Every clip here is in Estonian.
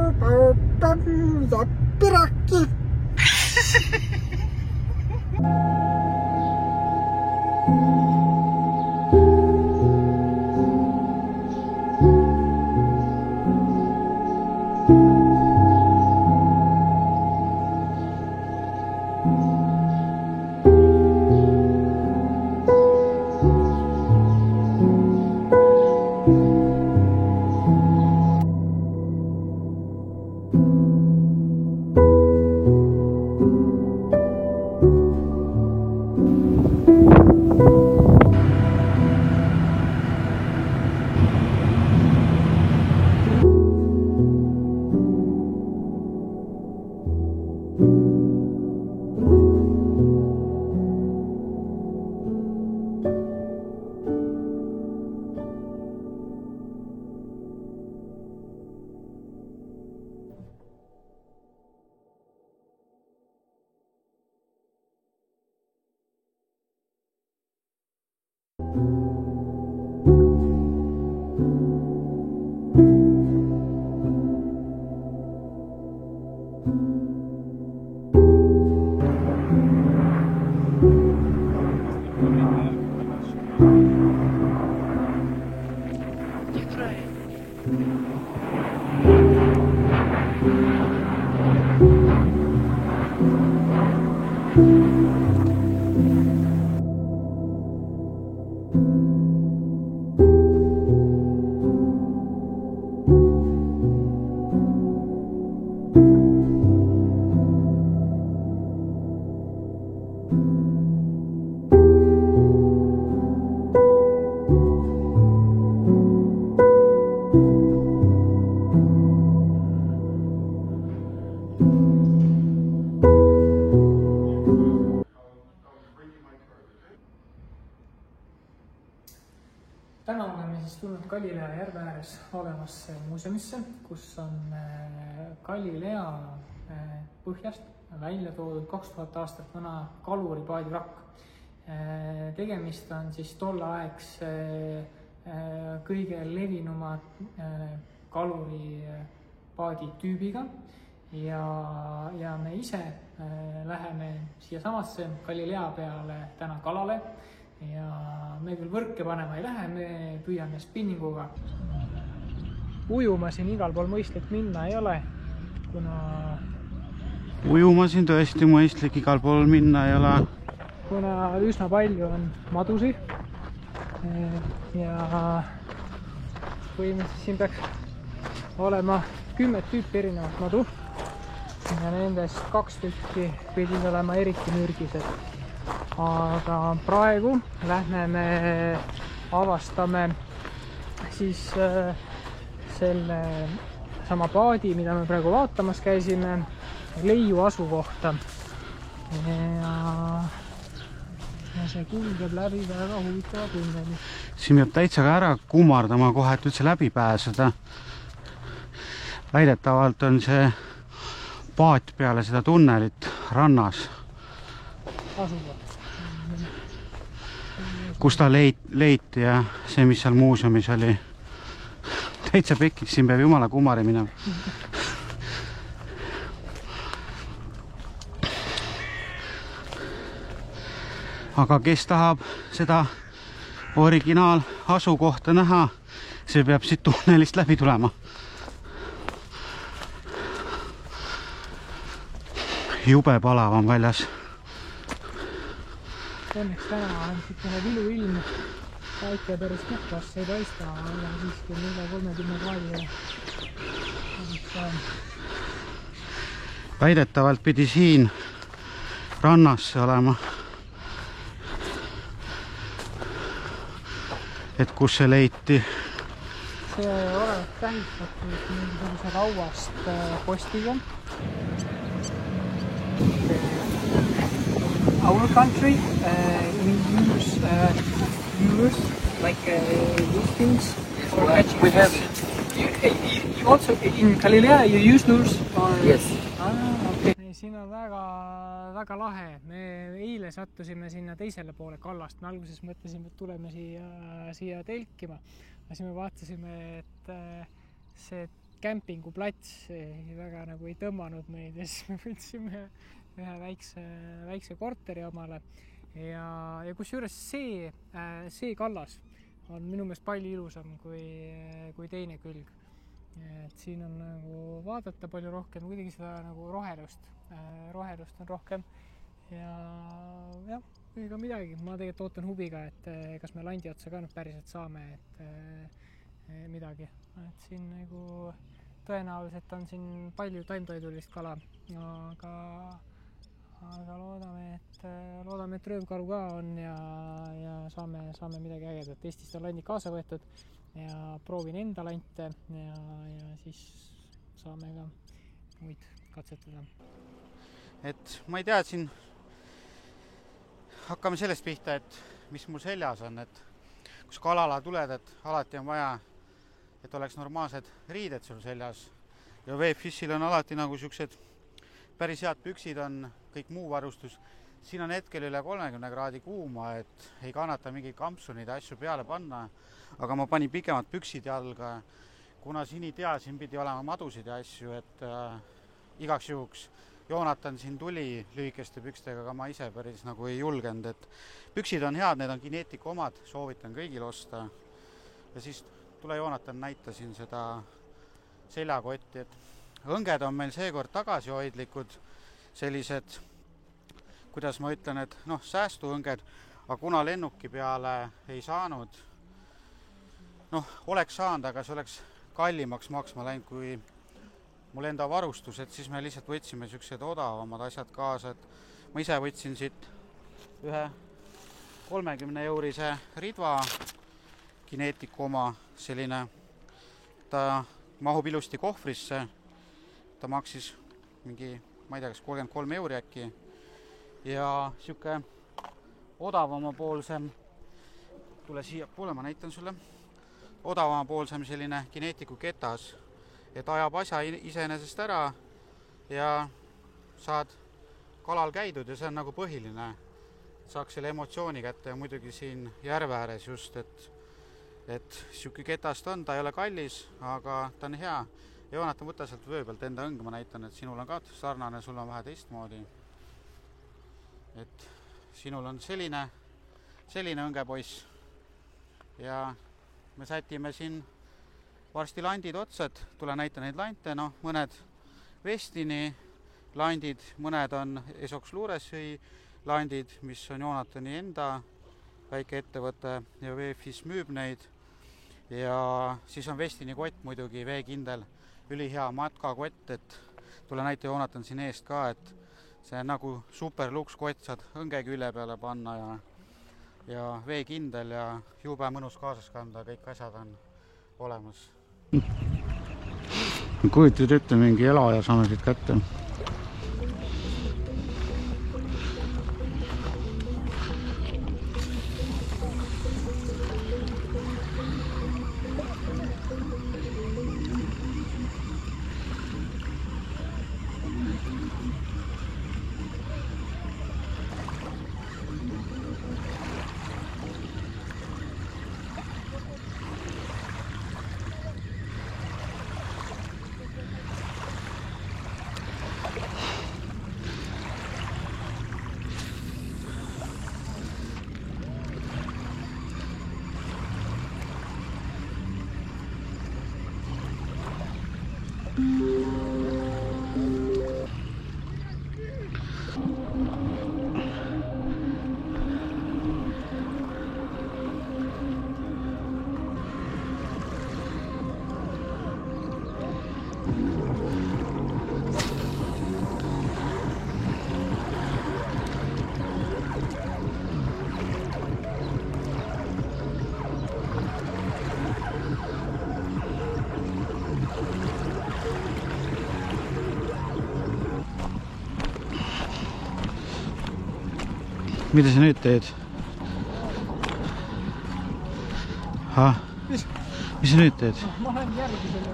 ja pirakki. Täna oleme siis tulnud Galilea järve ääres olevasse muuseumisse, kus on Galilea põhjast välja toodud 2000 aastat vana kaluripaadi vrakk. Tegemist on siis tolleaegse kõige levinuma kaluripaadi tüübiga ja me ise läheme siia samasse Galilea peale täna kalale. Ja me küll võrke panema ei lähe, me püüame spinninguga. Ujuma siin igal pool mõistlik minna ei ole, kuna... Ujuma siin tõesti mõistlik igal pool minna ei ole. Kuna üsna palju on madusi ja põhimõtteliselt siin peaks olema 10 tüüpi erinevat madu ja nendest 2 tükki pidid olema eriti mürgised. Aga praegu lähme me avastame siis selle sama paadi, mida me praegu vaatamas käisime, leiu asukohta. Ja see kulgeb läbi väga huvitava tunneli. Siin peab täitsa ka ära kummardama kohe, et üldse läbi pääseda. Väidetavalt on see paat peale seda tunnelit rannas. Asukoht. Kus ta leiti ja see, mis seal muuseumis oli. Täitsa pekiks, siin peab jumala kumari minema. Aga kes tahab seda originaal asukohta näha, see peab siit tunnelist läbi tulema. Jube palav on väljas. Õnneks täna on sitkene vilu ilm, päike päris puhkas ei paista, aga siiski üle 30 kraadile. Väidetavalt pidi siin rannasse olema. Et kus see leiti? See oleks tähistatud mingisuguse rauast postiga. Our country, we use lures like these things for catching. We have. You also in Galilea you use lures? Yes. Okay. Siin on väga lahe. Me eile sattusime sinna teisele poole kallast. Me alguses mõtlesime, et tuleme siia telkima. Aga siis me vaatasime, et see kämpinguplats, väga nagu ei tõmmanud meid ja siis me võtsime ühe väikse korteri omale ja kusjuures see kallas on minu meelest palju ilusam kui teine külg. Et siin on nagu vaadata palju rohkem, kuidagi seda nagu rohelust on rohkem ja jah, ega midagi. Ma tegelikult ootan huviga, et kas me landi otsa ka nüüd päriselt saame, et midagi. Et siin nagu tõenäoliselt on siin palju taimtoidulist kala, aga loodame, et röövkalu ka on ja saame midagi ägedat. Eestist on landid kaasa võetud ja proovin enda lante ja siis saame ka muid katsetada. Et ma ei tea, et siin hakkame sellest pihta, et mis mul seljas on, et kus kalala tuled, et alati on vaja, et oleks normaalsed riided sul seljas ja Wavefishil on alati nagu siuksed päris head püksid on, kõik muu varustus. Siin on hetkel üle 30 kraadi kuuma, et ei kannata mingeid kampsunid ja asju peale panna, aga ma panin pikemad püksid jalga, kuna siin ei tea, siin pidi olema madusid ja asju, et igaks juhuks Joonatan siin tuli lühikeste pükstega, aga ma ise päris nagu ei julgenud, et püksid on head, need on Kineetiku omad, soovitan kõigil osta. Ja siis tule Joonatan näita siin seda seljakotti, et õnged on meil seekord tagasihoidlikud, sellised, kuidas ma ütlen, et säästuõnged, aga kuna lennuki peale ei saanud, oleks saanud, aga see oleks kallimaks maksma läinud kui mul enda varustus, et siis me lihtsalt võtsime siuksed odavamad asjad kaasa, et ma ise võtsin siit ühe 30 eurise ridva Kineetiku oma, selline, ta mahub ilusti kohvrisse, ta maksis mingi, ma ei tea, kas 33 euri äkki ja siuke odavama poolsem, tule siia poole, ma näitan sulle, odavama poolsem selline Kineetiku ketas, et ajab asja iseenesest ära ja saad kalal käidud ja see on nagu põhiline, saaks selle emotsiooni kätte ja muidugi siin järve ääres just, et siuke ketast on, ta ei ole kallis, aga ta on hea. Joonatan, võta sealt vöö pealt enda õng, ma näitan, et sinul on ka sarnane, sul on vähe teistmoodi. Et sinul on selline õngepoiss ja me sätime siin varsti landid otsad, tule näita neid lante, mõned Vestini landid, mõned on Esox Luuresõi landid, mis on Joonatani enda väike ettevõte ja Wavefish müüb neid ja siis on Vestini kott muidugi veekindel, ülihea matkakott, et tule näita Joonatan siin eest ka, et see on nagu super luks kott, saad õnge külje peale panna ja veekindel ja jube mõnus kaasas kanda, kõik asjad on olemas. Kujutad ette, mingi elaja saame siit kätte. Mida sa nüüd teed? Mis sa nüüd teed? Ma lähen järgi selle.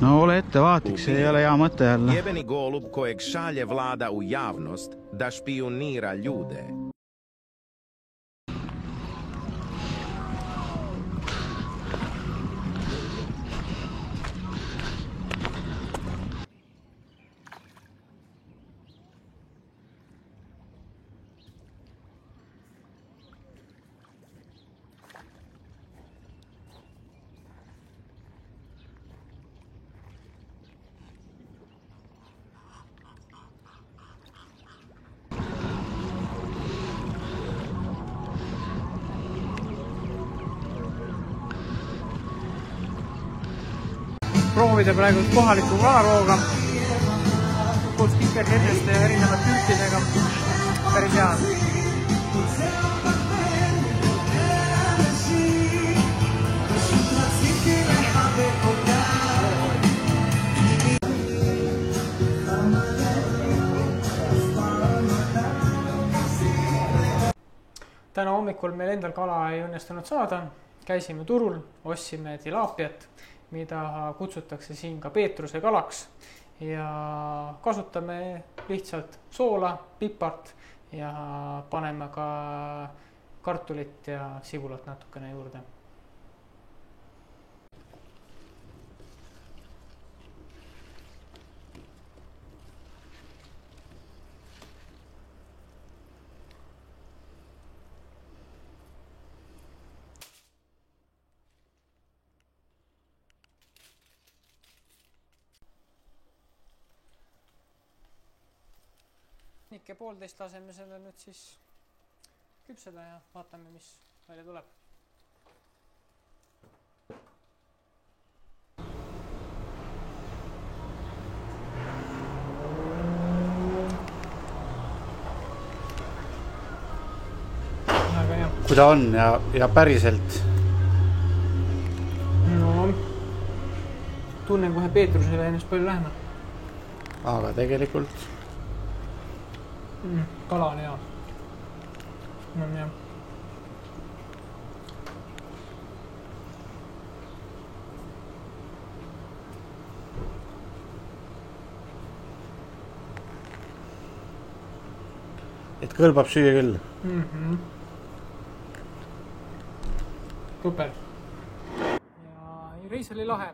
No ole ettevaatlik, see ei ole hea mõte jälle. Jebeni golub kojeg šalje vlada u javnost da špionira ljude. proovida praegu kohaliku kalarooga koos kikerheteste ja erinevad tüüpidega. Päris hea. Täna hommikul meil endal kala ei õnnestunud saada. Käisime turul, ostsime tilaapiat, mida kutsutakse siin ka peetruse kalaks ja kasutame lihtsalt soola, pipart ja paneme ka kartulit ja sibulat natukene juurde. Nikke 1,5 laseme selle nüüd siis küpseda ja vaatame, mis välja tuleb. Väga hea. Kui ta on ja päriselt? No, tunnen kohe peetrusele ennast palju lähema. Aga tegelikult? Kala on hea. On hea. Et kõlbab süüa küll? Super. Ja reis oli lahe.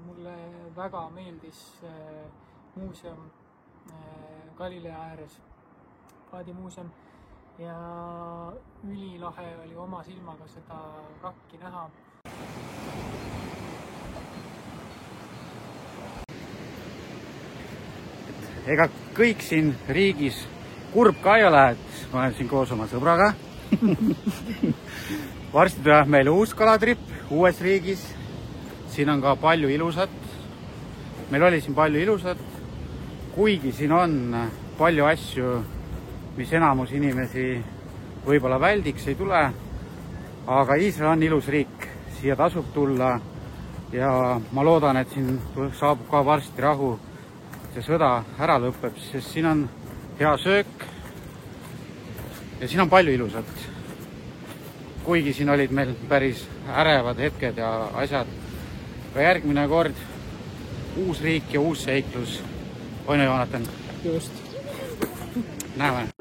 Mulle väga meeldis muuseum Galilea ääres, paadimuuseum ja ülilahe oli oma silmaga seda rakki näha. Ega kõik siin riigis kurb ka ei ole, et ma olen siin koos oma sõbraga. Varsti tuleb meil uus kalatripp uues riigis. Siin on ka palju ilusat. Meil oli siin palju ilusat. Kuigi siin on palju asju, mis enamus inimesi võib-olla väldiks ei tule, aga Iisrael on ilus riik, siia tasub tulla ja ma loodan, et siin saabub ka varsti rahu, see sõda ära lõpeb, sest siin on hea söök ja siin on palju ilusat. Kuigi siin olid meil päris ärevad hetked ja asjad, ka järgmine kord uus riik ja uus seiklus. On ju, Joonatan? Just. Näeme.